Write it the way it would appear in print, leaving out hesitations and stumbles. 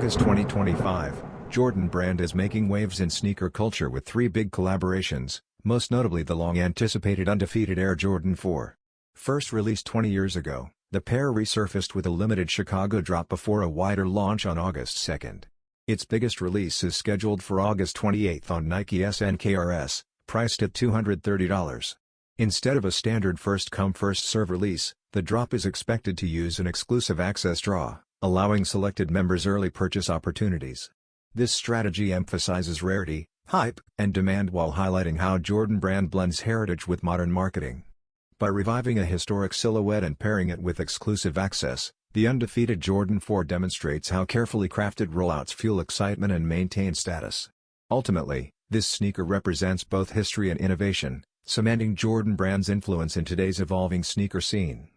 August 2025, Jordan brand is making waves in sneaker culture with 3 big collaborations, most notably the long-anticipated Undefeated Air Jordan 4. First released 20 years ago, the pair resurfaced with a limited Chicago drop before a wider launch on August 2. Its biggest release is scheduled for August 28 on Nike SNKRS, priced at $230. Instead of a standard first-come first-serve release, the drop is expected to use an exclusive access draw, allowing selected members early purchase opportunities. This strategy emphasizes rarity, hype, and demand while highlighting how Jordan brand blends heritage with modern marketing. By reviving a historic silhouette and pairing it with exclusive access, the Undefeated Jordan 4 demonstrates how carefully crafted rollouts fuel excitement and maintain status. Ultimately, this sneaker represents both history and innovation, cementing Jordan brand's influence in today's evolving sneaker scene.